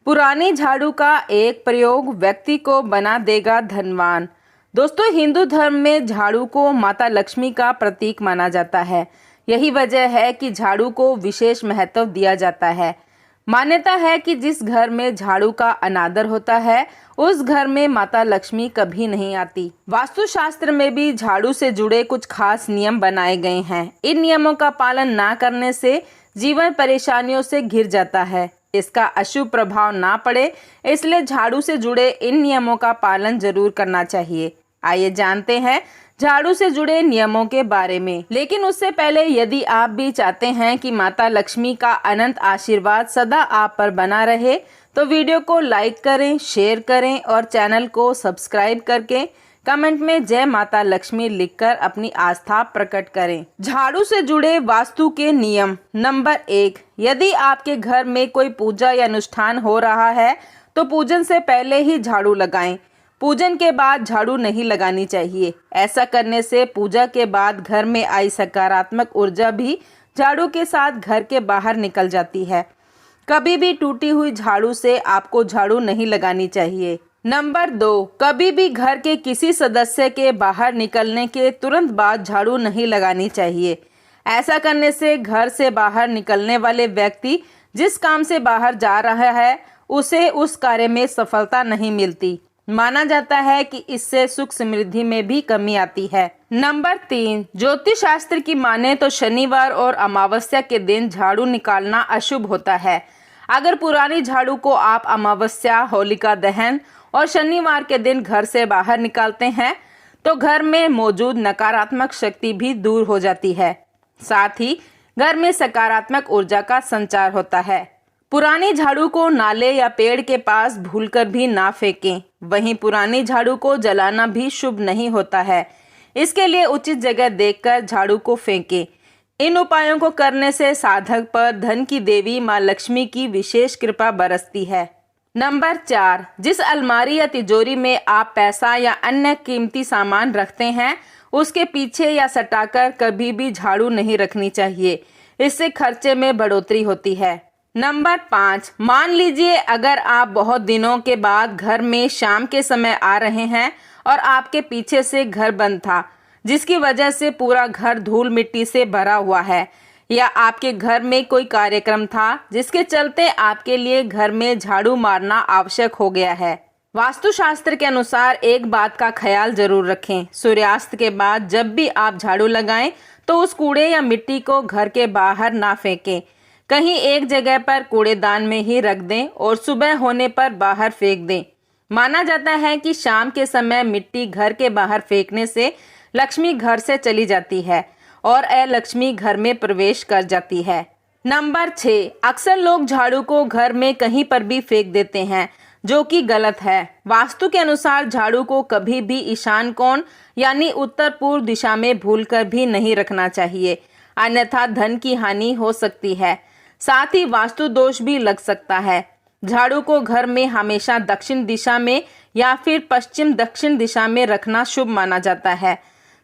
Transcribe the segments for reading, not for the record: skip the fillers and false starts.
पुरानी झाड़ू का एक प्रयोग व्यक्ति को बना देगा धनवान। दोस्तों, हिंदू धर्म में झाड़ू को माता लक्ष्मी का प्रतीक माना जाता है। यही वजह है कि झाड़ू को विशेष महत्व दिया जाता है। मान्यता है कि जिस घर में झाड़ू का अनादर होता है उस घर में माता लक्ष्मी कभी नहीं आती। वास्तुशास्त्र में भी झाड़ू से जुड़े कुछ खास नियम बनाए गए हैं। इन नियमों का पालन ना करने से जीवन परेशानियों से घिर जाता है, इसका अशुभ प्रभाव ना पड़े, इसलिए झाड़ू से जुड़े इन नियमों का पालन जरूर करना चाहिए। आइए जानते हैं झाड़ू से जुड़े नियमों के बारे में। लेकिन उससे पहले यदि आप भी चाहते हैं कि माता लक्ष्मी का अनंत आशीर्वाद सदा आप पर बना रहे तो वीडियो को लाइक करें, शेयर करें और चैनल को सब्सक्राइब करके कमेंट में जय माता लक्ष्मी लिखकर अपनी आस्था प्रकट करें। झाड़ू से जुड़े वास्तु के नियम। नंबर 1, यदि आपके घर में कोई पूजा या अनुष्ठान हो रहा है तो पूजन से पहले ही झाड़ू लगाएं। पूजन के बाद झाड़ू नहीं लगानी चाहिए। ऐसा करने से पूजा के बाद घर में आई सकारात्मक ऊर्जा भी झाड़ू के साथ घर के बाहर निकल जाती है। कभी भी टूटी हुई झाड़ू से आपको झाड़ू नहीं लगानी चाहिए। नंबर 2, कभी भी घर के किसी सदस्य के बाहर निकलने के तुरंत बाद झाड़ू नहीं लगानी चाहिए। ऐसा करने से घर से बाहर निकलने वाले व्यक्ति जिस काम से बाहर जा रहा है उसे उस कार्य में सफलता नहीं मिलती। माना जाता है कि इससे सुख समृद्धि में भी कमी आती है। नंबर 3, ज्योतिष शास्त्र की माने तो शनिवार और अमावस्या के दिन झाड़ू निकालना अशुभ होता है। अगर पुरानी झाड़ू को आप अमावस्या, होलिका दहन और शनिवार के दिन घर से बाहर निकालते हैं तो घर में मौजूद नकारात्मक शक्ति भी दूर हो जाती है। साथ ही घर में सकारात्मक ऊर्जा का संचार होता है। पुरानी झाड़ू को नाले या पेड़ के पास भूलकर भी ना फेंकें। वहीं पुरानी झाड़ू को जलाना भी शुभ नहीं होता है। इसके लिए उचित जगह देखकर झाड़ू को फेंकें। इन उपायों को करने से साधक पर धन की देवी मां लक्ष्मी की विशेष कृपा बरसती है। नंबर 4, जिस अलमारी या तिजोरी में आप पैसा या अन्य कीमती सामान रखते हैं उसके पीछे या सटाकर कभी भी झाड़ू नहीं रखनी चाहिए। इससे खर्चे में बढ़ोतरी होती है। नंबर 5, मान लीजिए अगर आप बहुत दिनों के बाद घर में शाम के समय आ रहे हैं और आपके पीछे से घर बंद था जिसकी वजह से पूरा घर धूल मिट्टी से भरा हुआ है, या आपके घर में कोई कार्यक्रम था जिसके चलते आपके लिए घर में झाड़ू मारना आवश्यक हो गया है। वास्तुशास्त्र के अनुसार एक बात का ख्याल जरूर रखें, सूर्यास्त के बाद जब भी आप झाड़ू लगाएं तो उस कूड़े या मिट्टी को घर के बाहर ना फेंकें। कहीं एक जगह पर कूड़ेदान में ही रख दें और सुबह होने पर बाहर फेंक दें। माना जाता है कि शाम के समय मिट्टी घर के बाहर फेंकने से लक्ष्मी घर से चली जाती है और अलक्ष्मी घर में प्रवेश कर जाती है। नंबर 6, अक्सर लोग झाड़ू को घर में कहीं पर भी फेंक देते हैं जो कि गलत है। वास्तु के अनुसार झाड़ू को कभी भी ईशान कोण यानी उत्तर पूर्व दिशा में भूलकर भी नहीं रखना चाहिए, अन्यथा धन की हानि हो सकती है। साथ ही वास्तु दोष भी लग सकता है। झाड़ू को घर में हमेशा दक्षिण दिशा में या फिर पश्चिम दक्षिण दिशा में रखना शुभ माना जाता है।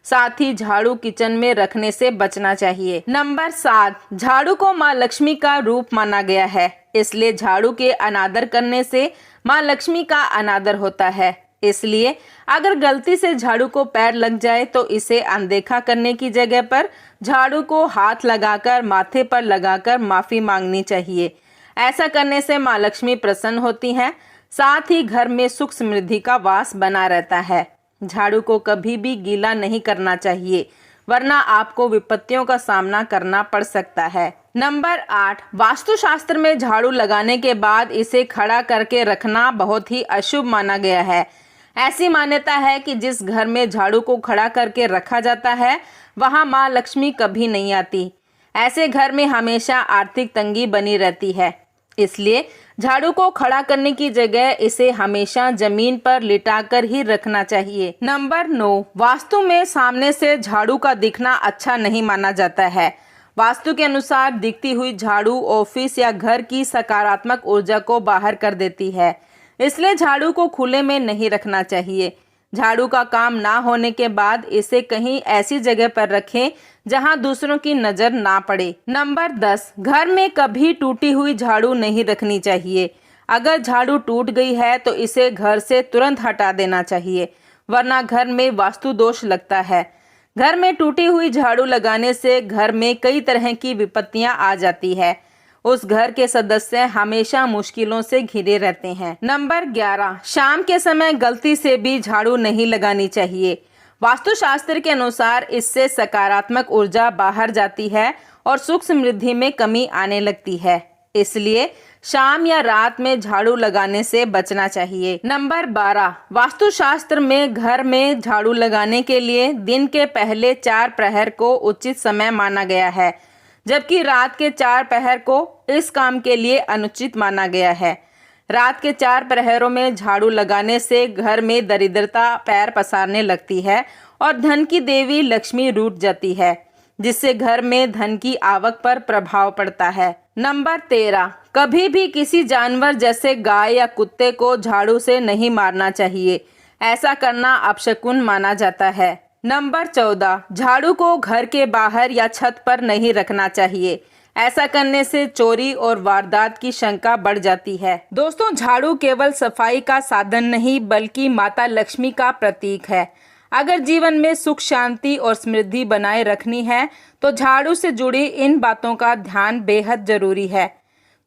साथ ही झाड़ू किचन में रखने से बचना चाहिए। नंबर 7, झाड़ू को मां लक्ष्मी का रूप माना गया है, इसलिए झाड़ू के अनादर करने से मां लक्ष्मी का अनादर होता है। इसलिए अगर गलती से झाड़ू को पैर लग जाए तो इसे अनदेखा करने की जगह पर झाड़ू को हाथ लगाकर माथे पर लगाकर माफी मांगनी चाहिए। ऐसा करने से मां लक्ष्मी प्रसन्न होती हैं। साथ ही घर में सुख समृद्धि का वास बना रहता है। झाड़ू को कभी भी गीला नहीं करना चाहिए, वरना आपको विपत्तियों का सामना करना पड़ सकता है। नंबर 8, वास्तुशास्त्र में झाड़ू लगाने के बाद इसे खड़ा करके रखना बहुत ही अशुभ माना गया है। ऐसी मान्यता है कि जिस घर में झाड़ू को खड़ा करके रखा जाता है वहां मां लक्ष्मी कभी नहीं आती। ऐसे घर में हमेशा आर्थिक तंगी बनी रहती है। इसलिए झाड़ू को खड़ा करने की जगह इसे हमेशा जमीन पर लिटाकर ही रखना चाहिए। नंबर 9, वास्तु में सामने से झाड़ू का दिखना अच्छा नहीं माना जाता है। वास्तु के अनुसार दिखती हुई झाड़ू ऑफिस या घर की सकारात्मक ऊर्जा को बाहर कर देती है, इसलिए झाड़ू को खुले में नहीं रखना चाहिए। झाड़ू का काम ना होने के बाद इसे कहीं ऐसी जगह पर रखें जहां दूसरों की नजर ना पड़े। नंबर 10, घर में कभी टूटी हुई झाड़ू नहीं रखनी चाहिए। अगर झाड़ू टूट गई है तो इसे घर से तुरंत हटा देना चाहिए, वरना घर में वास्तु दोष लगता है। घर में टूटी हुई झाड़ू लगाने से घर में कई तरह की विपत्तियां आ जाती है। उस घर के सदस्य हमेशा मुश्किलों से घिरे रहते हैं। नंबर 11, शाम के समय गलती से भी झाड़ू नहीं लगानी चाहिए। वास्तुशास्त्र के अनुसार इससे सकारात्मक ऊर्जा बाहर जाती है और सुख समृद्धि में कमी आने लगती है, इसलिए शाम या रात में झाड़ू लगाने से बचना चाहिए। नंबर 12, वास्तुशास्त्र में घर में झाड़ू लगाने के लिए दिन के पहले 4 प्रहर को उचित समय माना गया है, जबकि रात के 4 प्रहर को इस काम के लिए अनुचित माना गया है। रात के 4 प्रहरों में झाड़ू लगाने से घर में दरिद्रता पैर पसारने लगती है और धन की देवी लक्ष्मी रूठ जाती है, जिससे घर में धन की आवक पर प्रभाव पड़ता है। नंबर 13, कभी भी किसी जानवर जैसे गाय या कुत्ते को झाड़ू से नहीं मारना चाहिए। ऐसा करना अपशकुन माना जाता है। नंबर 14, झाड़ू को घर के बाहर या छत पर नहीं रखना चाहिए। ऐसा करने से चोरी और वारदात की शंका बढ़ जाती है। दोस्तों, झाड़ू केवल सफाई का साधन नहीं बल्कि माता लक्ष्मी का प्रतीक है। अगर जीवन में सुख, शांति और समृद्धि बनाए रखनी है तो झाड़ू से जुड़ी इन बातों का ध्यान बेहद जरूरी है।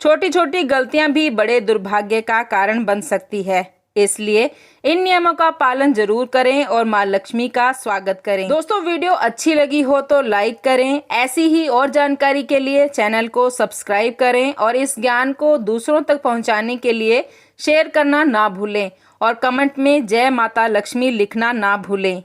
छोटी छोटी गलतियां भी बड़े दुर्भाग्य का कारण बन सकती है, इसलिए इन नियमों का पालन जरूर करें और माँ लक्ष्मी का स्वागत करें। दोस्तों, वीडियो अच्छी लगी हो तो लाइक करें। ऐसी ही और जानकारी के लिए चैनल को सब्सक्राइब करें और इस ज्ञान को दूसरों तक पहुंचाने के लिए शेयर करना ना भूलें और कमेंट में जय माता लक्ष्मी लिखना ना भूलें।